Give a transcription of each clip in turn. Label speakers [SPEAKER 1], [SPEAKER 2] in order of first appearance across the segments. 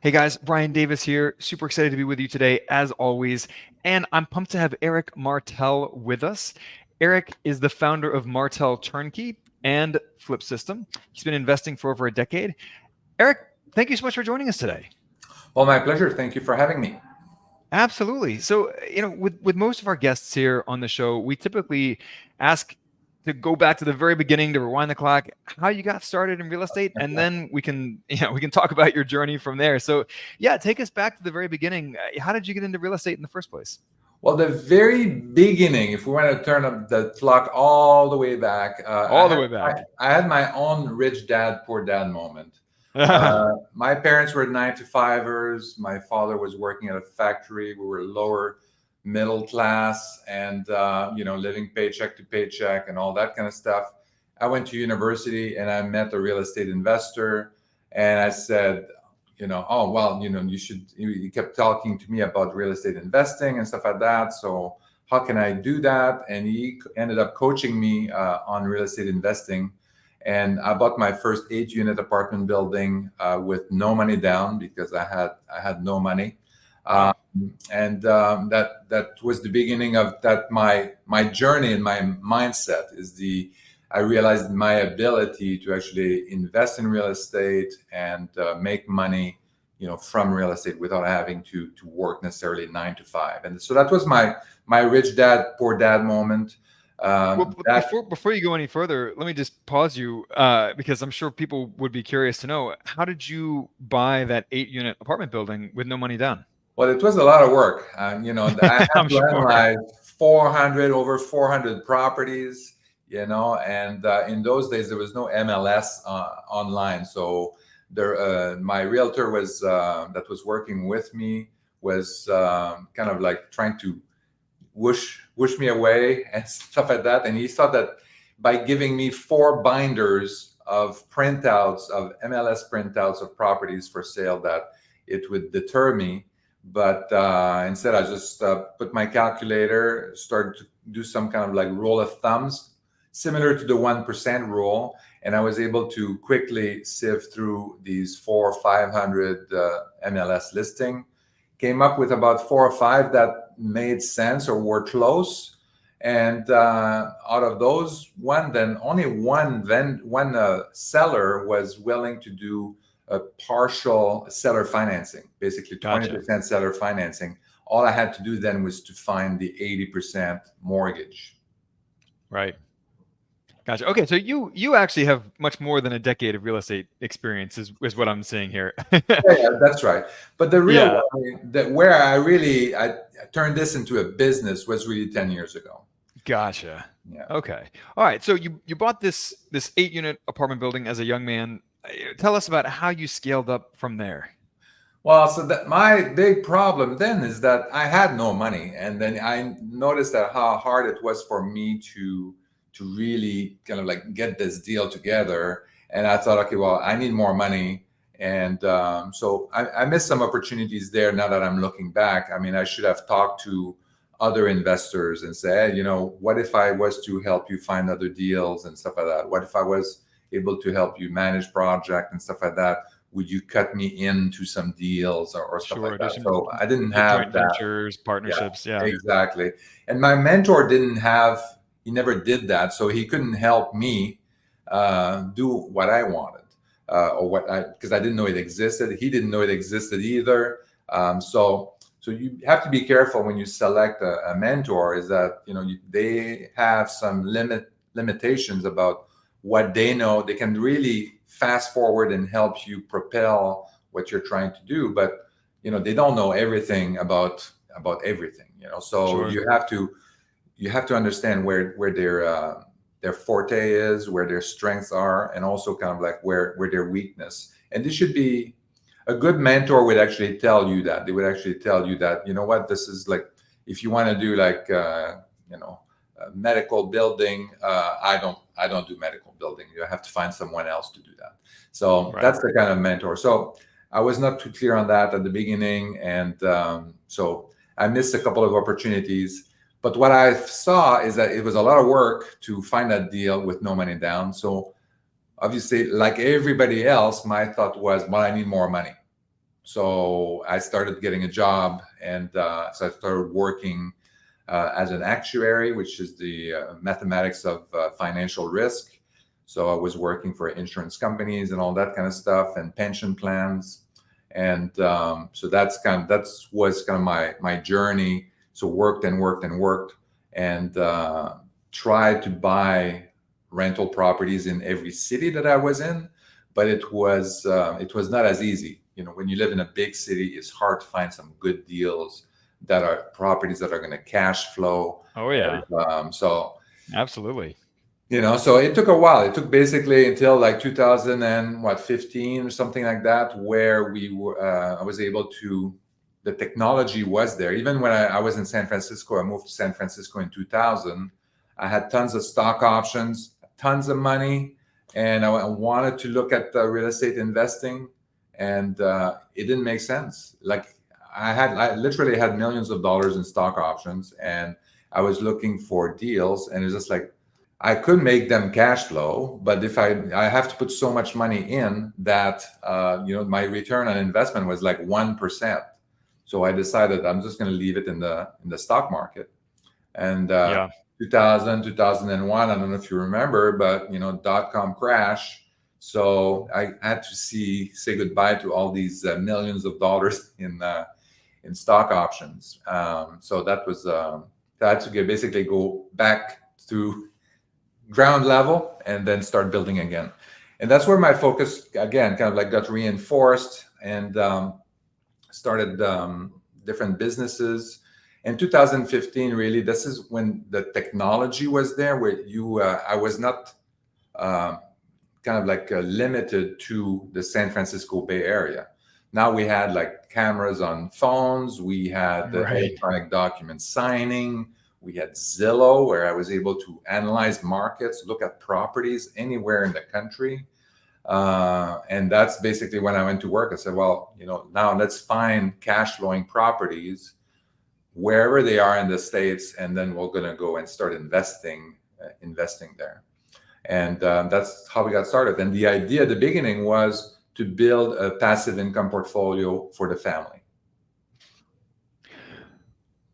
[SPEAKER 1] Hey guys, Brian Davis here. Super excited to be with you today, as always. And I'm pumped to have Eric Martel with us. Eric is the founder of Martel Turnkey and Flip System. He's been investing for over a decade. Eric, thank you so much for joining us today.
[SPEAKER 2] Well, my pleasure. Thank you for having me.
[SPEAKER 1] Absolutely. So, with most of our guests here on the show, we typically ask to go back to the very beginning, to rewind the clock, how you got started in real estate, and then we can talk about your journey from there. So, yeah, take us back to the very beginning. How did you get into real estate in the first place?
[SPEAKER 2] Well, the very beginning, if we want to turn up the clock all the way back,
[SPEAKER 1] All the way back.
[SPEAKER 2] I had my own rich dad, poor dad moment. My parents were 9 to 5ers. My father was working at a factory. We were lower middle class and, living paycheck to paycheck and all that kind of stuff. I went to university and I met a real estate investor. And I said, oh, well, you kept talking to me about real estate investing and stuff like that. So how can I do that? And he ended up coaching me on real estate investing. And I bought my first 8-unit apartment building with no money down because I had no money.
[SPEAKER 1] Wow.
[SPEAKER 2] That was the beginning of that. My journey and my mindset is I realized my ability to actually invest in real estate and make money, from real estate without having to work necessarily 9 to 5. And so that was my rich dad, poor dad moment.
[SPEAKER 1] Well,
[SPEAKER 2] That
[SPEAKER 1] before you go any further, let me just pause you because I'm sure people would be curious to know, how did you buy that 8-unit apartment building with no money down?
[SPEAKER 2] Well, it was a lot of work. I had
[SPEAKER 1] I'm
[SPEAKER 2] to
[SPEAKER 1] sure.
[SPEAKER 2] analyze over 400 properties. And in those days there was no MLS online, so my realtor that was working with me was kind of like trying to whoosh me away and stuff like that. And he thought that by giving me 4 binders of printouts of MLS printouts of properties for sale, that it would deter me. But instead, I just put my calculator, started to do some kind of like rule of thumbs, similar to the 1% rule, and I was able to quickly sift through these 400 or 500 MLS listing. Came up with about 4 or 5 that made sense or were close, and out of those, only one seller was willing to do a partial seller financing, basically
[SPEAKER 1] Gotcha.
[SPEAKER 2] 20% seller financing. All I had to do then was to find the 80% mortgage.
[SPEAKER 1] Right. Gotcha. Okay, so you actually have much more than a decade of real estate experience, is what I'm seeing here.
[SPEAKER 2] Yeah, that's right. But the real
[SPEAKER 1] Yeah.
[SPEAKER 2] that where I turned this into a business was really 10 years ago.
[SPEAKER 1] Gotcha.
[SPEAKER 2] Yeah.
[SPEAKER 1] Okay. All right. So you bought this 8-unit apartment building as a young man. Tell us about how you scaled up from there.
[SPEAKER 2] Well, so that my big problem then is that I had no money, and then I noticed that how hard it was for me to really kind of like get this deal together. And I thought, okay, well, I need more money, and so I missed some opportunities there. Now that I'm looking back, I mean, I should have talked to other investors and said, hey, what if I was to help you find other deals and stuff like that? What if I was able to help you manage project and stuff like that? Would you cut me into some deals or stuff like
[SPEAKER 1] Sure. Do
[SPEAKER 2] that?
[SPEAKER 1] some
[SPEAKER 2] So I didn't have
[SPEAKER 1] joint
[SPEAKER 2] that.
[SPEAKER 1] ventures,
[SPEAKER 2] Yeah,
[SPEAKER 1] partnerships. Yeah.
[SPEAKER 2] exactly. And my mentor he never did that. So he couldn't help me do what I wanted because I didn't know it existed. He didn't know it existed either. So you have to be careful when you select a mentor, is that, they have some limitations about what they know. They can really fast forward and help you propel what you're trying to do, but they don't know everything about everything. So
[SPEAKER 1] Sure.
[SPEAKER 2] you have to understand where their forte is, where their strengths are, and also kind of like where their weakness. And this should be a good mentor would actually tell you that. They would actually tell you that, what, this is like, if you want to do like medical building, I don't do medical building. You have to find someone else to do that. So
[SPEAKER 1] Right.
[SPEAKER 2] that's the kind of mentor. So I was not too clear on that at the beginning, and so I missed a couple of opportunities. But what I saw is that it was a lot of work to find that deal with no money down. So obviously, like everybody else, my thought was, well, I need more money. So I started getting a job, and so I started working as an actuary, which is the mathematics of financial risk. So I was working for insurance companies and all that kind of stuff, and pension plans, and so that was kind of my journey. So worked and worked and worked, and tried to buy rental properties in every city that I was in, but it was not as easy. You know, when you live in a big city, it's hard to find some good deals that are properties that are going to cash flow.
[SPEAKER 1] Oh yeah,
[SPEAKER 2] So
[SPEAKER 1] absolutely.
[SPEAKER 2] so it took a while. It took basically until like 2015 or something like that, where I was able to. The technology was there. Even when I was in San Francisco, I moved to San Francisco in 2000. I had tons of stock options, tons of money, and I wanted to look at real estate investing, and it didn't make sense. Like I literally had millions of dollars in stock options, and I was looking for deals, and it's just like I could make them cash flow, but if I have to put so much money in that my return on investment was like 1%. So I decided I'm just going to leave it in the stock market. And
[SPEAKER 1] Yeah.
[SPEAKER 2] 2000, 2001, I don't know if you remember, but dot-com crash. So I had to say goodbye to all these millions of dollars in stock options. So that was I had to basically go back to ground level and then start building again. And that's where my focus again kind of like got reinforced, and started different businesses. In 2015, really, this is when the technology was there, where I was not kind of like limited to the San Francisco Bay Area. Now we had like cameras on phones, we had the
[SPEAKER 1] Right.
[SPEAKER 2] electronic document signing, we had Zillow, where I was able to analyze markets, look at properties anywhere in the country. And that's basically when I went to work. I said, well, now let's find cash flowing properties wherever they are in the States, and then we're going to go and start investing there. And that's how we got started. And the idea at the beginning was to build a passive income portfolio for the family.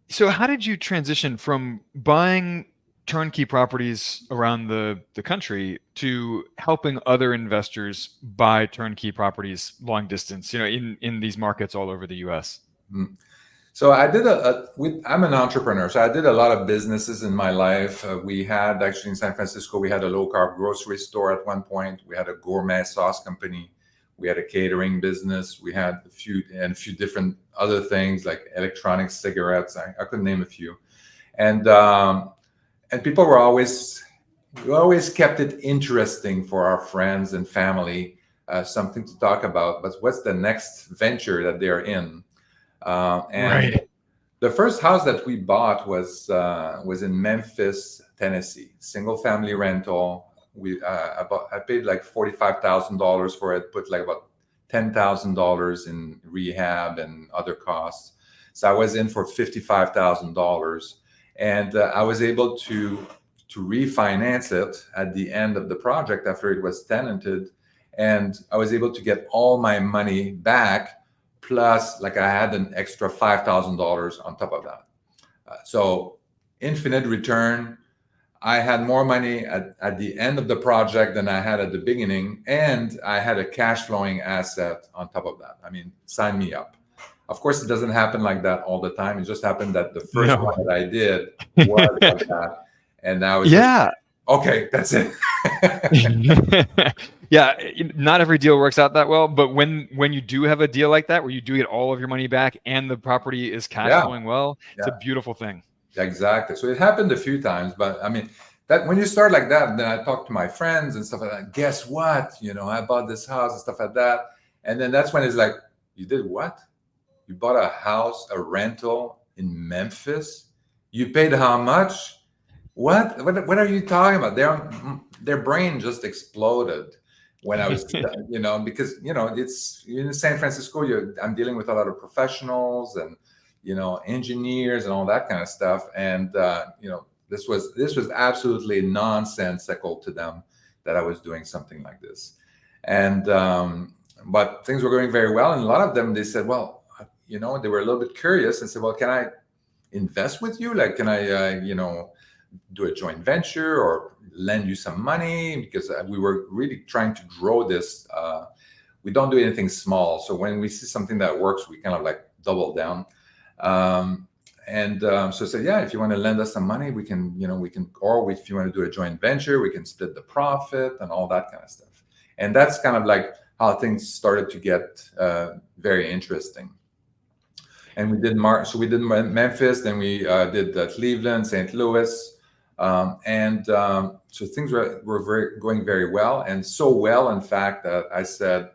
[SPEAKER 1] So how did you transition from buying turnkey properties around the country to helping other investors buy turnkey properties long distance, in these markets all over the US?
[SPEAKER 2] So I did I'm an entrepreneur, so I did a lot of businesses in my life. We had actually in San Francisco, we had a low carb grocery store at one point. We had a gourmet sauce company. We had a catering business. We had a few different other things like electronic cigarettes. I could name a few, and people we always kept it interesting for our friends and family, something to talk about. But what's the next venture that they're in? And
[SPEAKER 1] Right.
[SPEAKER 2] the first house that we bought was in Memphis, Tennessee, single family rental. I paid like $45,000 for it, put like about $10,000 in rehab and other costs. So I was in for $55,000, and I was able to refinance it at the end of the project after it was tenanted, and I was able to get all my money back. Plus, like I had an extra $5,000 on top of that. So infinite return. I had more money at the end of the project than I had at the beginning, and I had a cash flowing asset on top of that. I mean, sign me up. Of course, it doesn't happen like that all the time. It just happened that the first
[SPEAKER 1] No.
[SPEAKER 2] one that I did was like that. And I was
[SPEAKER 1] Yeah.
[SPEAKER 2] okay, that's it.
[SPEAKER 1] Yeah, not every deal works out that well, but when you do have a deal like that where you do get all of your money back and the property is cash
[SPEAKER 2] Yeah.
[SPEAKER 1] flowing well, it's a
[SPEAKER 2] Yeah.
[SPEAKER 1] beautiful thing.
[SPEAKER 2] Exactly. So it happened a few times, but I mean, that when you start like that, then I talk to my friends and stuff like that. Guess what? I bought this house and stuff like that. And then that's when it's like, you did what? You bought a house, a rental in Memphis? You paid how much? What are you talking about? Their brain just exploded when I was, because it's in San Francisco. I'm dealing with a lot of professionals and engineers and all that kind of stuff, and this was absolutely nonsensical to them that I was doing something like this, and but things were going very well. And a lot of them, they said, well, they were a little bit curious and said, well, can I invest with you? Like, can I, do a joint venture or lend you some money? Because we were really trying to grow this. We don't do anything small. So when we see something that works, we kind of like double down. So I said, yeah, if you want to lend us some money, we can, or if you want to do a joint venture, we can split the profit and all that kind of stuff. And that's kind of like how things started to get very interesting. And we did Memphis, then we did Cleveland, St. Louis. So things were going very well, and so well, in fact, that I said,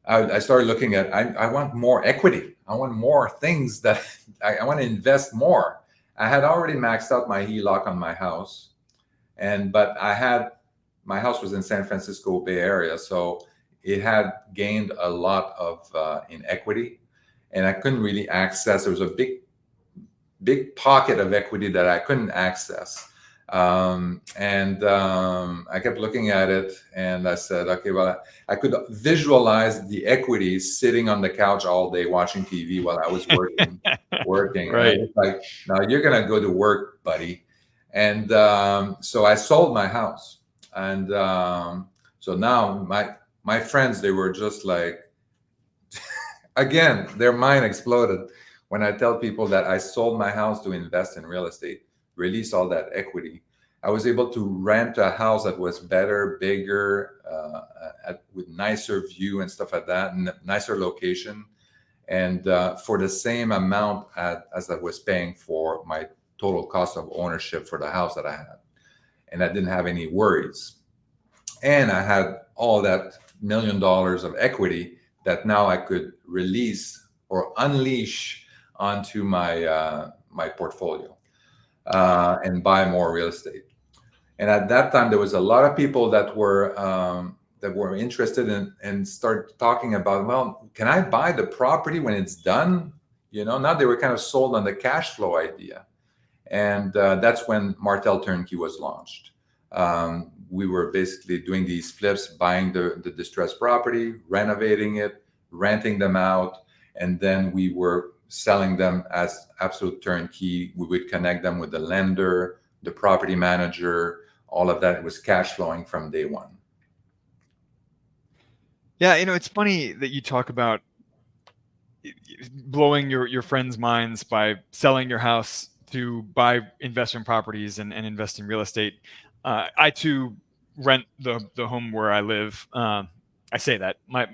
[SPEAKER 2] I started looking at, I want more equity. I want more things that I want to invest more. I had already maxed out my HELOC on my house, but my house was in San Francisco Bay Area, so it had gained a lot of in equity, and I couldn't really access. There was a big pocket of equity that I couldn't access. I kept looking at it, and I said, okay, well, I could visualize the equity sitting on the couch all day watching TV while I was working.
[SPEAKER 1] Right.
[SPEAKER 2] And I was like, now you're going to go to work, buddy. And so I sold my house. And so now my friends, they were just like, again, their mind exploded when I tell people that I sold my house to invest in real estate, release all that equity. I was able to rent a house that was better, bigger, with nicer view and stuff like that, and nicer location, and for the same amount as I was paying for my total cost of ownership for the house that I had. And I didn't have any worries. And I had all that $1 million of equity that now I could release or unleash onto my portfolio and buy more real estate. And at that time, there was a lot of people that were interested in and start talking about, well, can I buy the property when it's done? Now they were kind of sold on the cash flow idea. And that's when Martel Turnkey was launched. We were basically doing these flips, buying the distressed property, renovating it, renting them out, and then we were selling them as absolute turnkey. We would connect them with the lender, the property manager, all of that. It was cash flowing from day one.
[SPEAKER 1] Yeah, it's funny that you talk about blowing your friends' minds by selling your house to buy investment properties and invest in real estate. I too rent the home where I live. I say that my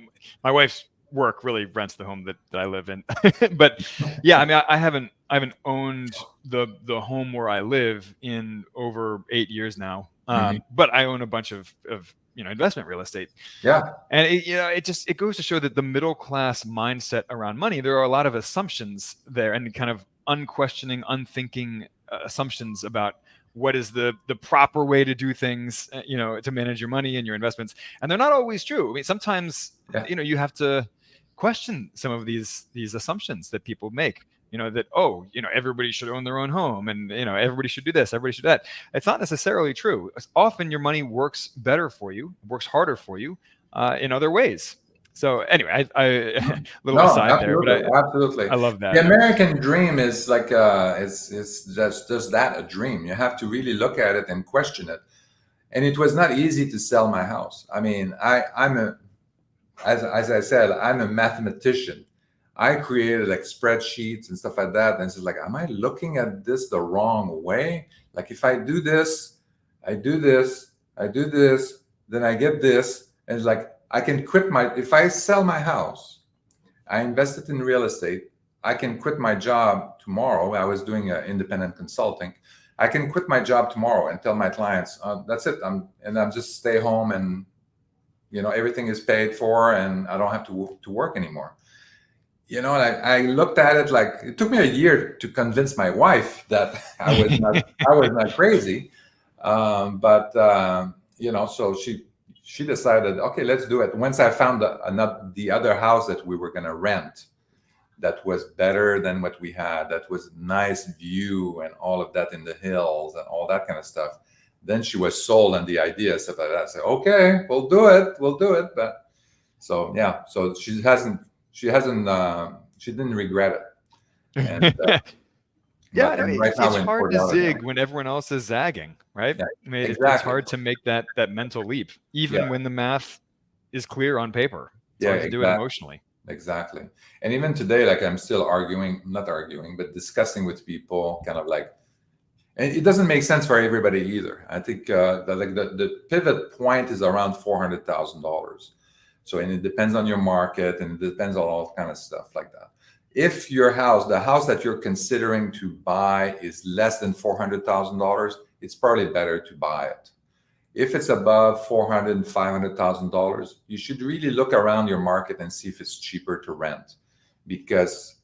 [SPEAKER 1] wife's work really rents the home that I live in. But yeah, I mean, I haven't owned the home where I live in over 8 years now. But I own a bunch of investment real estate.
[SPEAKER 2] Yeah.
[SPEAKER 1] And it goes to show that the middle class mindset around money, there are a lot of assumptions there, and kind of unquestioning, unthinking assumptions about what is the proper way to do things, to manage your money and your investments. And they're not always true. I mean, sometimes, you have to question some of these assumptions that people make, that, everybody should own their own home, and, everybody should do this, everybody should do that. It's not necessarily true. Often your money works better for you, works harder for you in other ways. So anyway, I little aside there, but
[SPEAKER 2] absolutely,
[SPEAKER 1] I love that.
[SPEAKER 2] The American dream is like it's just that, a dream. You have to really look at it and question it. And it was not easy to sell my house. I mean, as I said, I'm a mathematician. I created like spreadsheets and stuff like that. And it's like, am I looking at this the wrong way? Like, if I do this, I do this, then I get this. And it's like, I can quit if I sell my house, I invested in real estate, I can quit my job tomorrow. I was doing independent consulting. I can quit my job tomorrow and tell my clients, that's it. I'm just stay home, and everything is paid for, and I don't have to work anymore. And I looked at it like, it took me a year to convince my wife that I was not crazy. So she decided, okay, let's do it. Once I found the other house that we were going to rent, that was better than what we had, that was nice view and all of that in the hills and all that kind of stuff, then she was sold on the idea, stuff like that. I said, okay, we'll do it. But So yeah, so she didn't regret it. And
[SPEAKER 1] Yeah, I know
[SPEAKER 2] right now
[SPEAKER 1] it's
[SPEAKER 2] we're in
[SPEAKER 1] hard
[SPEAKER 2] Fort
[SPEAKER 1] to
[SPEAKER 2] Lauderdale.
[SPEAKER 1] zig when everyone else is zagging, right?
[SPEAKER 2] Yeah,
[SPEAKER 1] I mean, it's
[SPEAKER 2] exactly.
[SPEAKER 1] hard to make that mental leap, even
[SPEAKER 2] Yeah,
[SPEAKER 1] when the math is clear on paper. It's
[SPEAKER 2] yeah,
[SPEAKER 1] hard to do it
[SPEAKER 2] exactly.
[SPEAKER 1] emotionally.
[SPEAKER 2] Exactly. And even today, like I'm still not arguing, but discussing with people kind of like, and it doesn't make sense for everybody either. I think the pivot point is around $400,000. So, and it depends on your market and it depends on all kind of stuff like that. If the house that you're considering to buy is less than $400,000, it's probably better to buy it. If it's above 400 and $500,000, you should really look around your market and see if it's cheaper to rent, because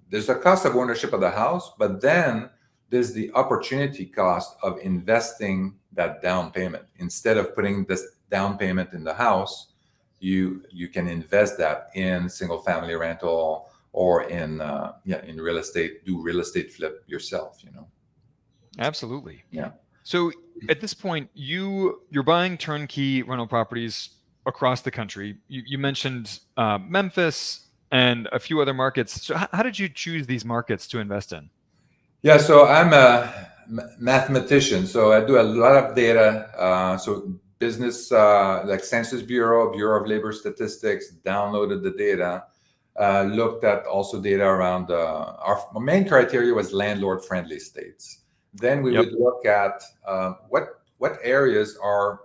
[SPEAKER 2] there's a cost of ownership of the house, but then there's the opportunity cost of investing that down payment. Instead of putting this down payment in the house, you can invest that in single family rental or in real estate. Do real estate flip yourself.
[SPEAKER 1] Absolutely.
[SPEAKER 2] Yeah.
[SPEAKER 1] So at this point, you're buying turnkey rental properties across the country. You mentioned Memphis and a few other markets. So how did you choose these markets to invest in?
[SPEAKER 2] Yeah, so I'm a mathematician, so I do a lot of data. So business, like Census Bureau, Bureau of Labor Statistics, downloaded the data. Looked at also data around our main criteria was landlord-friendly states. Then we
[SPEAKER 1] Yep.
[SPEAKER 2] would look at what areas are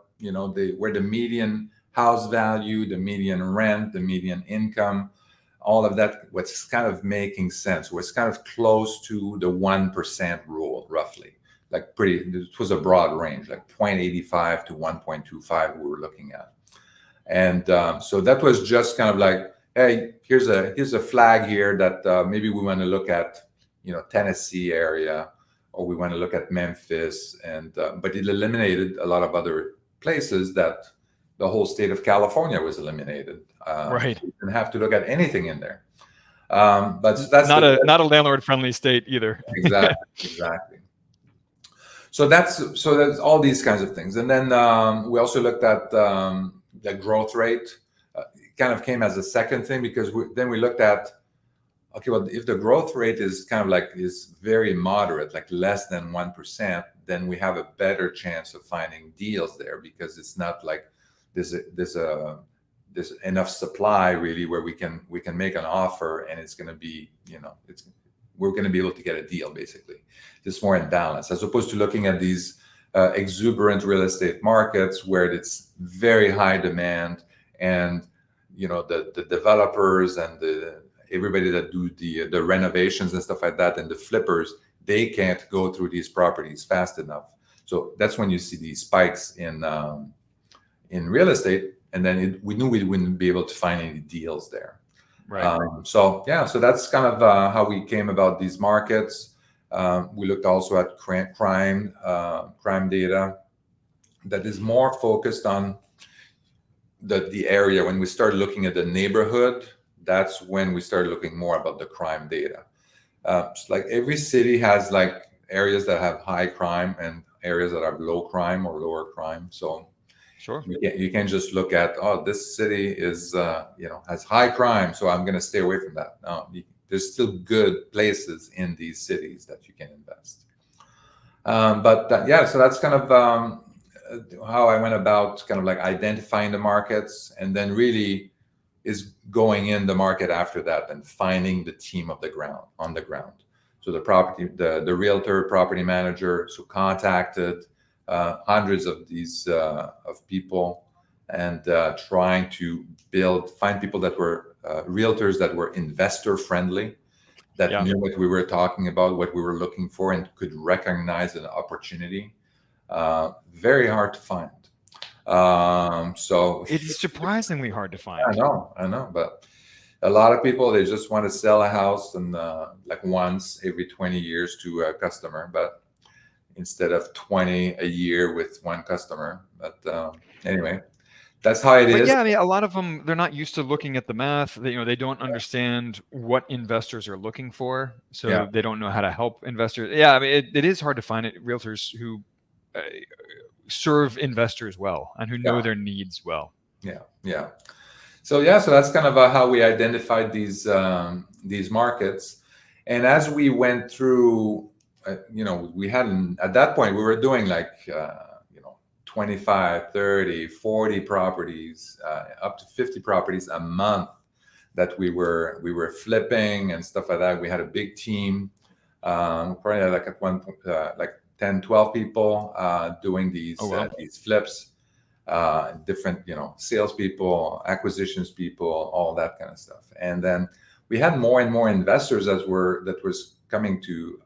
[SPEAKER 2] where the median house value, the median rent, the median income, all of that was kind of making sense, was kind of close to the 1% rule, roughly. Like it was a broad range, like 0.85 to 1.25 we were looking at. And so that was just kind of like, hey, here's a flag here that maybe we want to look at, Tennessee area, or we want to look at Memphis, and but it eliminated a lot of other places that the whole state of California was eliminated.
[SPEAKER 1] Right.
[SPEAKER 2] So you didn't have to look at anything in there. But that's
[SPEAKER 1] Not a landlord friendly state either.
[SPEAKER 2] exactly. So that's all these kinds of things, and then we also looked at the growth rate. It kind of came as a second thing, because then we looked at, okay, well, if the growth rate is kind of like is very moderate, like less than 1%, then we have a better chance of finding deals there, because it's not like there's enough supply really where we can make an offer and it's going to be we're going to be able to get a deal. Basically, it's more in balance, as opposed to looking at these exuberant real estate markets where it's very high demand, and the developers and everybody that do the renovations and stuff like that, and the flippers, they can't go through these properties fast enough. So that's when you see these spikes in real estate, and then we knew we wouldn't be able to find any deals there.
[SPEAKER 1] Right.
[SPEAKER 2] So that's kind of how we came about these markets. We looked also at crime data that is more focused on the area. When we started looking at the neighborhood, that's when we started looking more about the crime data. It's like every city has like areas that have high crime and areas that have low crime or lower crime. So
[SPEAKER 1] Sure.
[SPEAKER 2] you can't just look at, oh, this city is has high crime, so I'm going to stay away from that. No, there's still good places in these cities that you can invest. So that's kind of how I went about kind of like identifying the markets, and then really is going in the market after that and finding the team on the ground. So the realtor, property manager, so contacted hundreds of these of people, and trying to find people that were realtors that were investor friendly, that
[SPEAKER 1] Yeah.
[SPEAKER 2] knew what we were talking about, what we were looking for, and could recognize an opportunity. Very hard to find. So
[SPEAKER 1] It's surprisingly hard to find.
[SPEAKER 2] I know, but a lot of people, they just want to sell a house and like once every 20 years to a customer, but instead of 20 a year with one customer. But anyway, that's how it
[SPEAKER 1] But
[SPEAKER 2] is.
[SPEAKER 1] yeah, I mean, a lot of them, they're not used to looking at the math. They don't understand what investors are looking for, so
[SPEAKER 2] Yeah.
[SPEAKER 1] they don't know how to help investors. Yeah, I mean, it is hard to find realtors who serve investors well and who know
[SPEAKER 2] Yeah.
[SPEAKER 1] their needs well.
[SPEAKER 2] Yeah. So yeah, so that's kind of how we identified these markets. And as we went through, we hadn't at that point we were doing like 25, 30, 40 properties, up to 50 properties a month that we were flipping and stuff like that. We had a big team, probably like at one point, like 10, 12 people doing
[SPEAKER 1] Oh wow.
[SPEAKER 2] these flips, different, salespeople, acquisitions people, all that kind of stuff. And then we had more and more investors that were coming to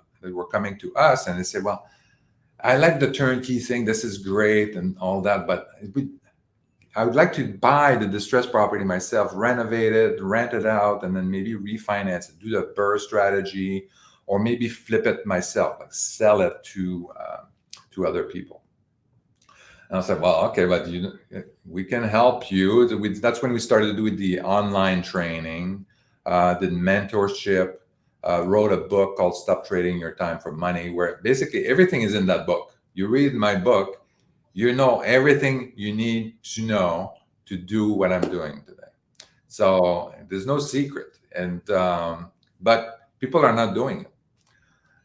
[SPEAKER 2] us, and they said, "Well, I like the turnkey thing. This is great and all that, but I would like to buy the distressed property myself, renovate it, rent it out, and then maybe refinance it, do the BRRRR strategy, or maybe flip it myself, like sell it to other people." And I said, "Well, okay, but we can help you." That's when we started doing the online training, did mentorship, wrote a book called "Stop Trading Your Time for Money," where basically everything is in that book. You read my book, you know everything you need to know to do what I'm doing today. So there's no secret, and but people are not doing it.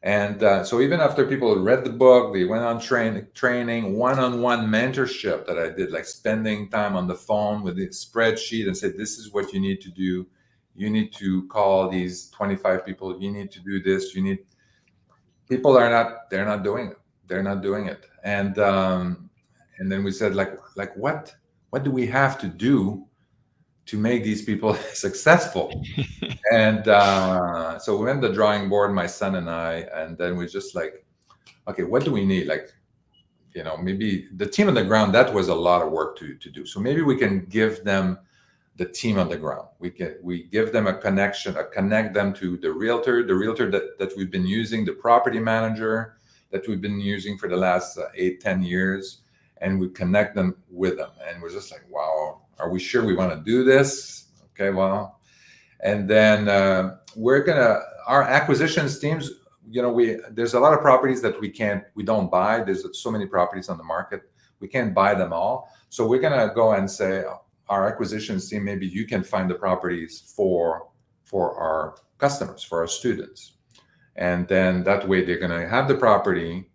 [SPEAKER 2] And so even after people read the book, they went on training, one-on-one mentorship that I did, like spending time on the phone with the spreadsheet and said, "This is what you need to do. You need to call these 25 people. You need to do this. People they're not doing it. They're not doing it." And then we said, like what do we have to do to make these people successful? And so we went to the drawing board, my son and I, and then we just like, okay, what do we need? Like, maybe the team on the ground, that was a lot of work to do. So maybe we can give them the team on the ground. We give them a connection, connect them to the realtor that we've been using, the property manager that we've been using for the last 8-10 years, and we connect them with them. And we're just like, wow, are we sure we want to do this? Okay, well, and then our acquisitions teams, there's a lot of properties that we don't buy. There's so many properties on the market, we can't buy them all. So we're gonna go and say, our acquisitions team, maybe you can find the properties for our customers, for our students. And then that way they're gonna have the property,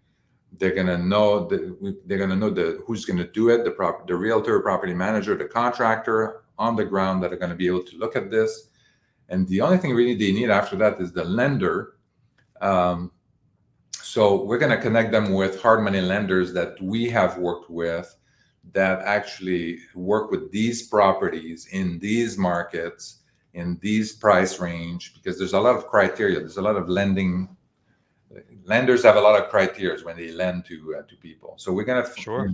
[SPEAKER 2] they're gonna know who's gonna do it, the realtor, property manager, the contractor on the ground that are gonna be able to look at this. And the only thing really they need after that is the lender. So we're going to connect them with hard money lenders that we have worked with, that actually work with these properties in these markets, in these price range, because there's a lot of criteria. There's a lot of lenders have a lot of criteria when they lend to people. So we're going to,
[SPEAKER 1] Sure.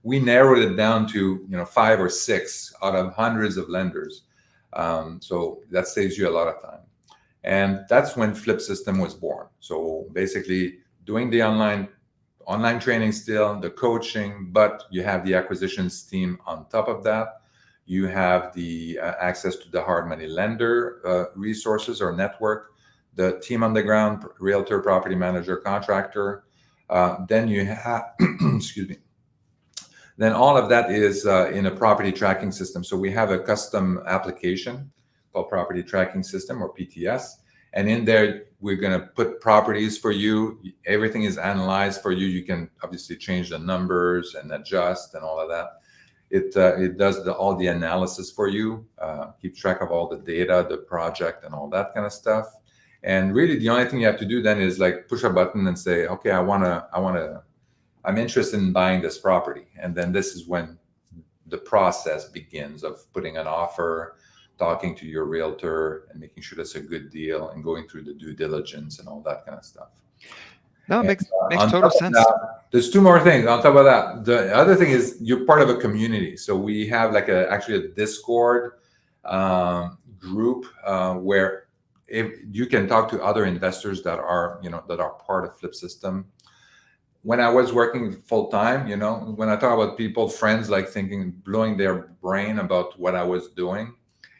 [SPEAKER 2] we narrowed it down to 5 or 6 out of hundreds of lenders. So that saves you a lot of time. And that's when Flip System was born. So basically doing the online training still, the coaching, but you have the acquisitions team on top of that. You have the access to the hard money lender resources or network, the team on the ground, realtor, property manager, contractor. Then you have, excuse me, then all of that is in a property tracking system. So we have a custom application called Property Tracking System, or PTS. And in there, we're going to put properties for you. Everything is analyzed for you. You can obviously change the numbers and adjust and all of that. It does all the analysis for you, keeps track of all the data, the project, and all that kind of stuff. And really, the only thing you have to do then is like push a button and say, okay, I'm interested in buying this property. And then this is when the process begins of putting an offer, talking to your realtor, and making sure that's a good deal, and going through the due diligence and all that kind of stuff.
[SPEAKER 1] No, it
[SPEAKER 2] And,
[SPEAKER 1] makes
[SPEAKER 2] on
[SPEAKER 1] total
[SPEAKER 2] top of
[SPEAKER 1] sense.
[SPEAKER 2] that, there's 2 more things on top of that. The other thing is you're part of a community. So we have like actually a Discord group where if you can talk to other investors that are part of Flip System. When I was working full time, when I talk about people, friends, like blowing their brain about what I was doing,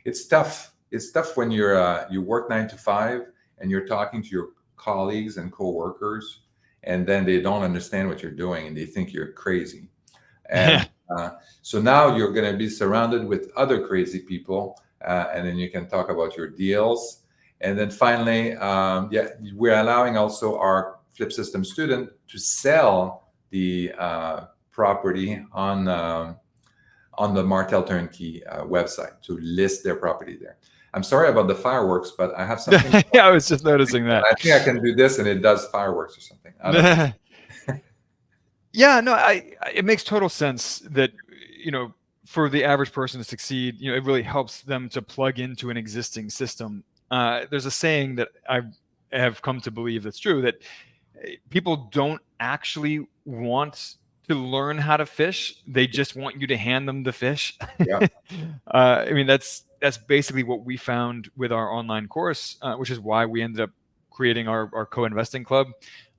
[SPEAKER 2] it's tough. It's tough when you work 9 to 5 and you're talking to your colleagues and coworkers, and then they don't understand what you're doing and they think you're crazy. And So now you're going to be surrounded with other crazy people, and then you can talk about your deals. And then finally, yeah, we're allowing also our Flip System student to sell the property on the Martel Turnkey website, to list their property there. I'm sorry about the fireworks, but I have something.
[SPEAKER 1] Yeah, I was just noticing that.
[SPEAKER 2] I think I can do this, and it does fireworks or something. I don't know.
[SPEAKER 1] Yeah, no, it makes total sense that, you know, for the average person to succeed, you know, it really helps them to plug into an existing system. There's a saying that I have come to believe that's true, that people don't actually want to learn how to fish. They just want you to hand them the fish.
[SPEAKER 2] Yeah.
[SPEAKER 1] I mean, that's basically what we found with our online course, which is why we ended up creating our co-investing club.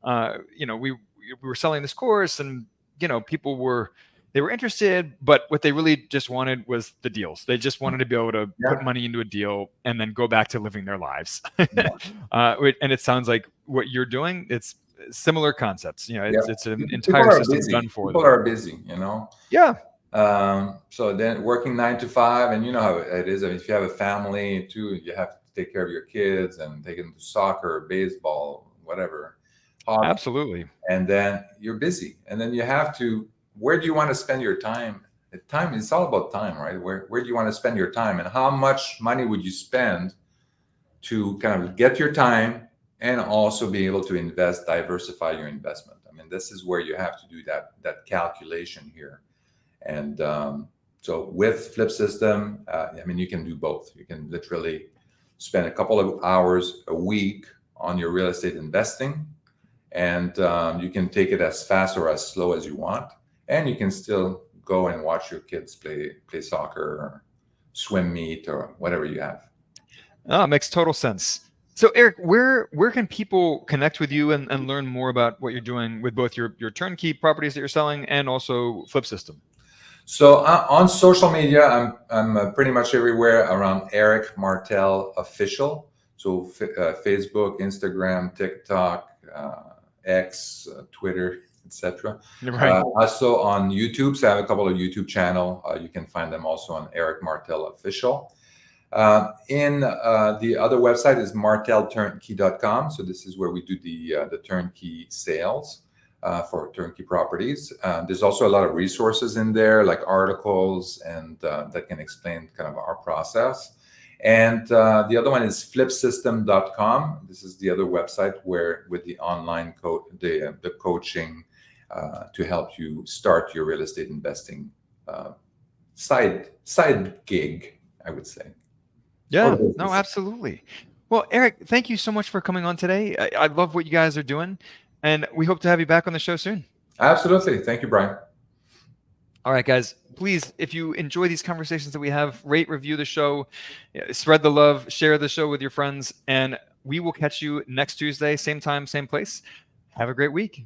[SPEAKER 1] You know, we were selling this course, and you know, people were interested, but what they really just wanted was the deals. They just wanted to be able to put money into a deal and then go back to living their lives. And it sounds like what you're doing, it's similar concepts. You know, it's an entire system done for them.
[SPEAKER 2] People are busy, you know.
[SPEAKER 1] Yeah.
[SPEAKER 2] So then working 9 to 5, and you know how it is. I mean, if you have a family too, you have to take care of your kids and take them to soccer, baseball, whatever.
[SPEAKER 1] Absolutely.
[SPEAKER 2] And then you're busy, and then you have to. Where do you want to spend your time? Time, it's all about time, right? Where do you want to spend your time, and how much money would you spend to kind of get your time and also be able to invest, diversify your investment? I mean, this is where you have to do that calculation here. And so with Flip System, I mean, you can do both. You can literally spend a couple of hours a week on your real estate investing, and you can take it as fast or as slow as you want. And you can still go and watch your kids play soccer or swim meet or whatever you have.
[SPEAKER 1] Oh, it makes total sense. So Eric, where can people connect with you and learn more about what you're doing with both your turnkey properties that you're selling and also Flip System?
[SPEAKER 2] So on social media, I'm pretty much everywhere around Eric Martel Official. So Facebook, Instagram, TikTok, X, Twitter, etc.
[SPEAKER 1] Right.
[SPEAKER 2] Also on YouTube, so I have a couple of YouTube channels. You can find them also on Eric Martel Official. In the other website is martelturnkey.com. So this is where we do the turnkey sales for turnkey properties. There's also a lot of resources in there, like articles, and that can explain kind of our process. And the other one is flipsystem.com. This is the other website where with the online the coaching to help you start your real estate investing side gig, I would say.
[SPEAKER 1] Yeah, no, absolutely. Well, Eric, thank you so much for coming on today. I love what you guys are doing, and we hope to have you back on the show soon.
[SPEAKER 2] Absolutely. Thank you, Brian.
[SPEAKER 1] All right, guys, please, if you enjoy these conversations that we have, rate, review the show, spread the love, share the show with your friends, and we will catch you next Tuesday, same time, same place. Have a great week.